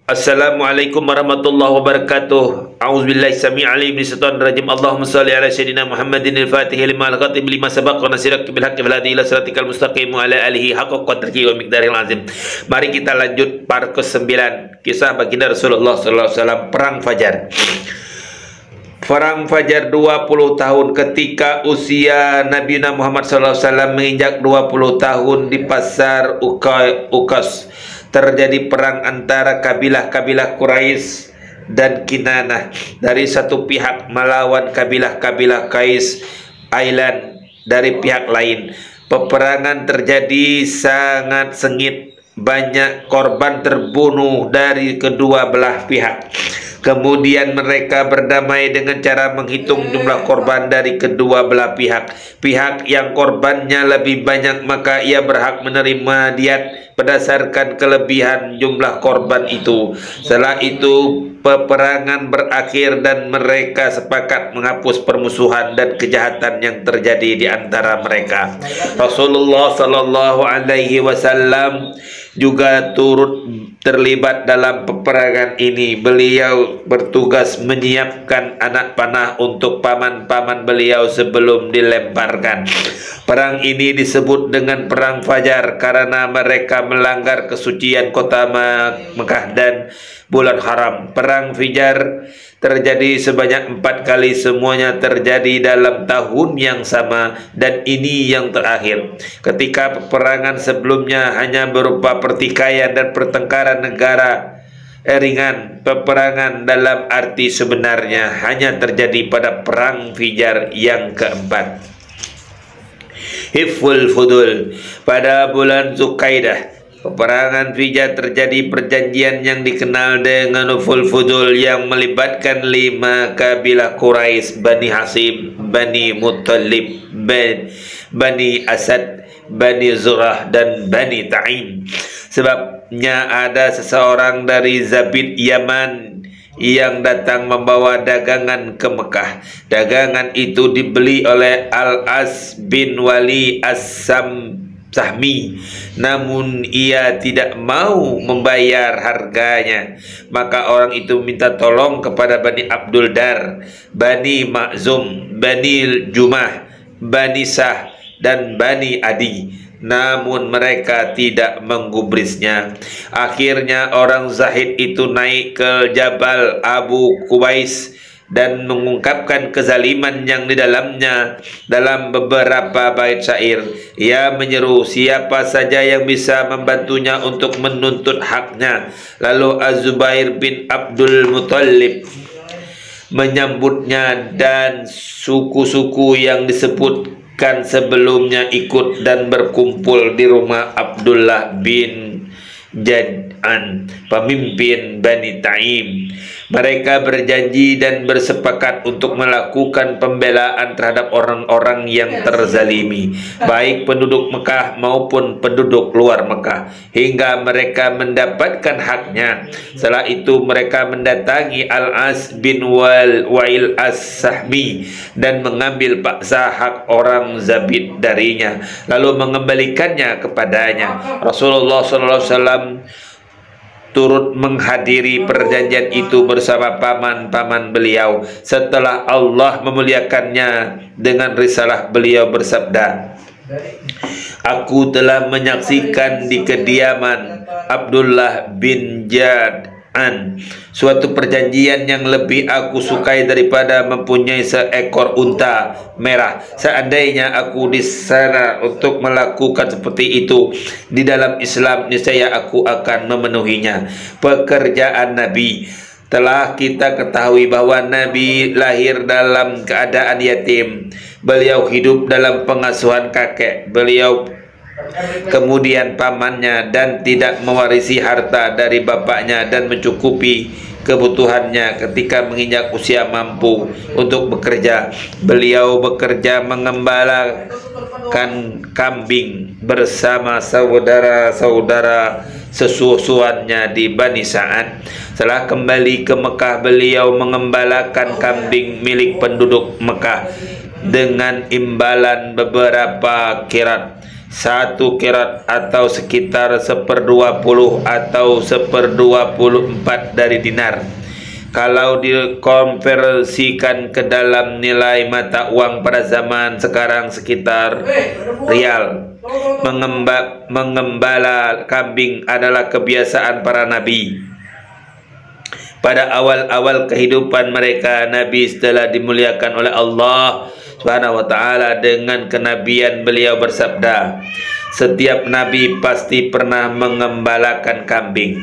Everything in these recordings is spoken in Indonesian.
Assalamualaikum warahmatullahi wabarakatuh. A'udzubillahi samii'il 'alim minasyaitonir rajim. Allahumma shalli ala sayyidina Muhammadin al-Fatih lima al-khatib lima sabaq wa nasiraka bil haqqi wal hadi ila siratikal mustaqim wa ala alihi haqqa qadrihi wa miqdaril azim. Mari kita lanjut part ke-9, kisah baginda Rasulullah sallallahu alaihi wasallam, perang Fajar. Perang Fajar 20 tahun ketika usia Nabi Muhammad sallallahu alaihi wasallam menginjak 20 tahun di pasar Uqas. Terjadi perang antara kabilah-kabilah Quraisy dan Kinanah dari satu pihak melawan kabilah-kabilah Qais Ailan dari pihak lain. Peperangan terjadi sangat sengit, banyak korban terbunuh dari kedua belah pihak. Kemudian mereka berdamai dengan cara menghitung jumlah korban dari kedua belah pihak. Pihak yang korbannya lebih banyak maka ia berhak menerima diat berdasarkan kelebihan jumlah korban itu. Setelah itu peperangan berakhir dan mereka sepakat menghapus permusuhan dan kejahatan yang terjadi di antara mereka. Rasulullah sallallahu alaihi wasallam juga turut terlibat dalam peperangan ini. Beliau bertugas menyiapkan anak panah untuk paman-paman beliau sebelum dilemparkan. Perang ini disebut dengan Perang Fajar karena mereka melanggar kesucian kota Mekah dan bulan haram. Perang Fajar terjadi sebanyak 4 kali, semuanya terjadi dalam tahun yang sama dan ini yang terakhir. Ketika peperangan sebelumnya hanya berupa pertikaian dan pertengkaran negara ringan, peperangan dalam arti sebenarnya hanya terjadi pada Perang Fajar yang keempat. Hiful Fudul. Pada bulan Zulqaidah peperangan Fajar terjadi perjanjian yang dikenal dengan Hiful Fudul yang melibatkan 5 kabilah Quraisy, Bani Hasim, Bani Muttalib, Bani Asad, Bani Zurah dan Bani Ta'im. Sebabnya ada seseorang dari Zabid Yaman yang datang membawa dagangan ke Mekah. Dagangan itu dibeli oleh Al-As bin Wali As-Sahmi, namun ia tidak mau membayar harganya. Maka orang itu minta tolong kepada Bani Abdul Dar, Bani Makhzum, Bani Jumah, Bani Sah dan Bani Adi, namun mereka tidak menggubrisnya. Akhirnya orang Zahid itu naik ke Jabal Abu Qubais dan mengungkapkan kezaliman yang di dalamnya dalam beberapa bait syair. Ia menyeru siapa saja yang bisa membantunya untuk menuntut haknya. Lalu Az-Zubair bin Abdul Muttalib menyambutnya dan suku-suku yang disebutkan sebelumnya ikut dan berkumpul di rumah Abdullah bin Jad'an, pemimpin Bani Ta'im. Mereka berjanji dan bersepakat untuk melakukan pembelaan terhadap orang-orang yang terzalimi, baik penduduk Mekah maupun penduduk luar Mekah, hingga mereka mendapatkan haknya. Setelah itu mereka mendatangi Al-As bin Wa'il As-Sahmi dan mengambil paksa hak orang Zabid darinya, lalu mengembalikannya kepadanya. Rasulullah SAW turut menghadiri perjanjian itu bersama paman-paman beliau. Setelah Allah memuliakannya dengan risalah, beliau bersabda, aku telah menyaksikan di kediaman Abdullah bin Jad'an suatu perjanjian yang lebih aku sukai daripada mempunyai seekor unta merah. Seandainya aku di sana untuk melakukan seperti itu di dalam Islam, niscaya aku akan memenuhinya. Pekerjaan Nabi. Telah kita ketahui bahwa Nabi lahir dalam keadaan yatim. Beliau hidup dalam pengasuhan kakek beliau, kemudian pamannya, dan tidak mewarisi harta dari bapaknya dan mencukupi kebutuhannya. Ketika menginjak usia mampu untuk bekerja, beliau bekerja mengembalakan kambing bersama saudara-saudara sesusuannya di Bani Sa'ad. Setelah kembali ke Mekah, beliau mengembalakan kambing milik penduduk Mekah dengan imbalan beberapa kirat satu kirat atau sekitar 1/20 atau 1/24 dari dinar. Kalau dikonversikan ke dalam nilai mata uang pada zaman sekarang sekitar rial. Mengembala kambing adalah kebiasaan para nabi. Pada awal-awal kehidupan mereka, Nabi setelah dimuliakan oleh Allah Subhanahu wa ta'ala dengan kenabian, beliau bersabda, setiap nabi pasti pernah mengembalakan kambing.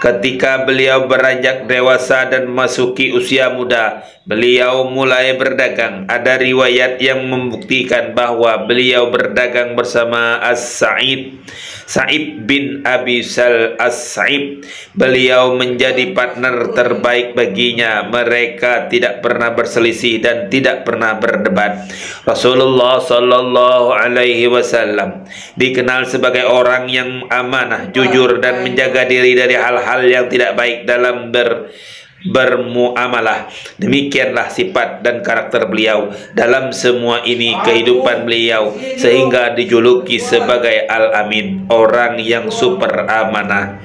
Ketika beliau beranjak dewasa dan memasuki usia muda, beliau mulai berdagang. Ada riwayat yang membuktikan bahwa beliau berdagang bersama Sa'ib bin Abi Sal As-Sa'ib. Beliau menjadi partner terbaik baginya. Mereka tidak pernah berselisih dan tidak pernah berdebat. Rasulullah sallallahu alaihi wasallam dikenal sebagai orang yang amanah, jujur dan menjaga diri dari hal-hal yang tidak baik dalam bermuamalah. Demikianlah sifat dan karakter beliau dalam semua ini kehidupan beliau, sehingga dijuluki sebagai Al-Amin, orang yang super amanah.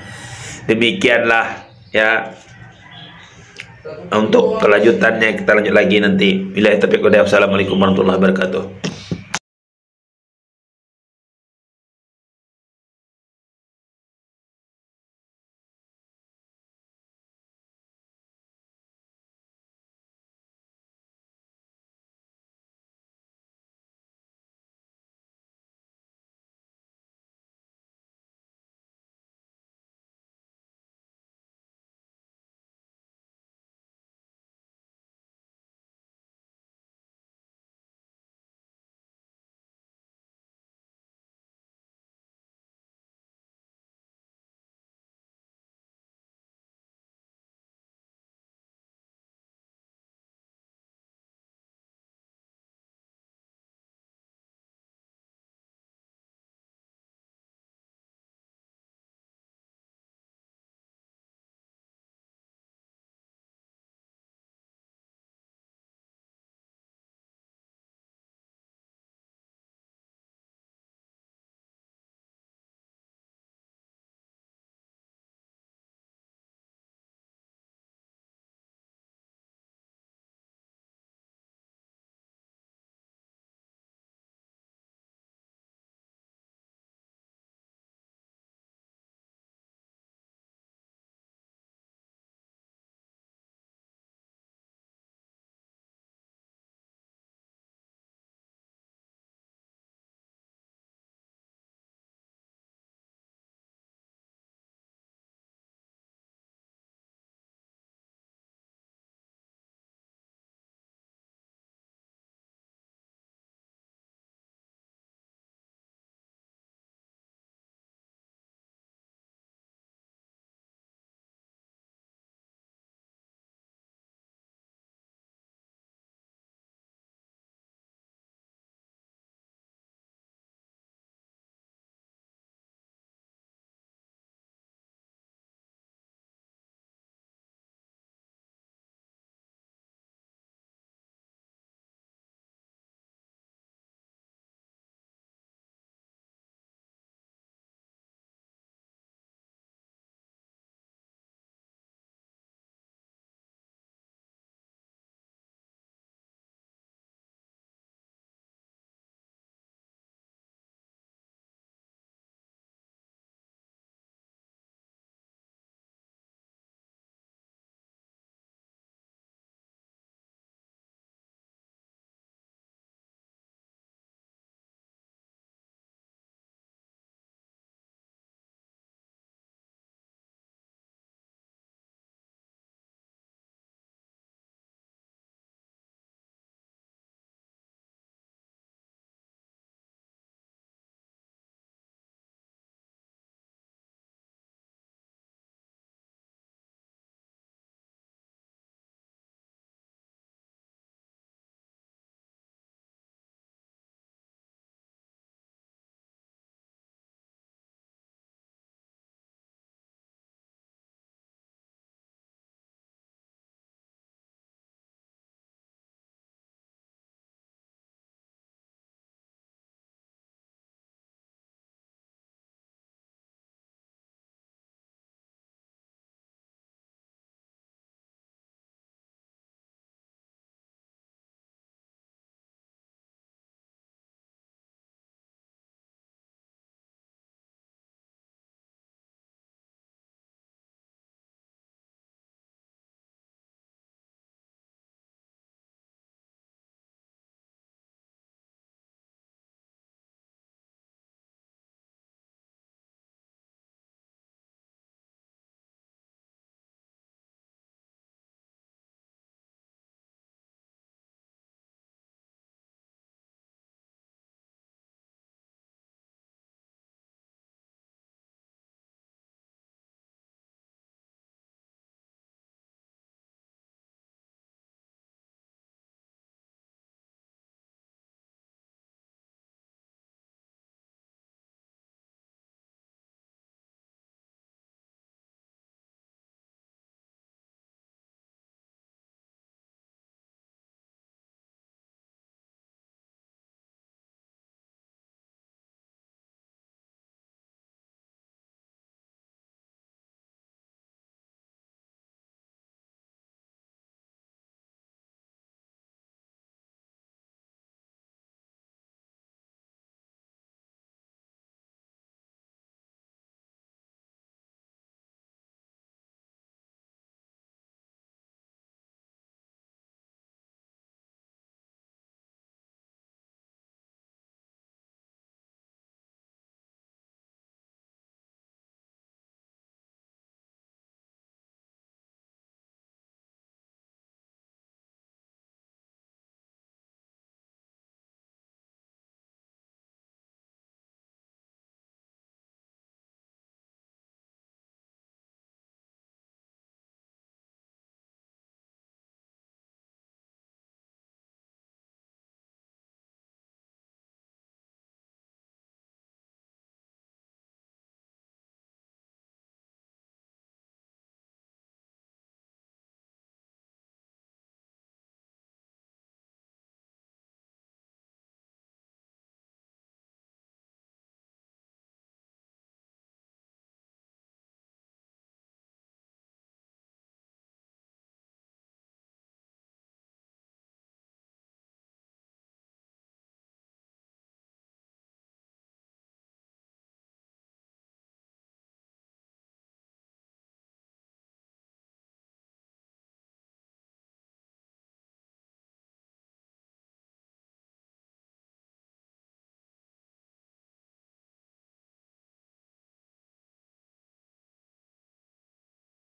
Demikianlah ya. Untuk kelanjutannya kita lanjut lagi nanti. Billahi taufiq wal hidayah. Assalamualaikum warahmatullahi wabarakatuh.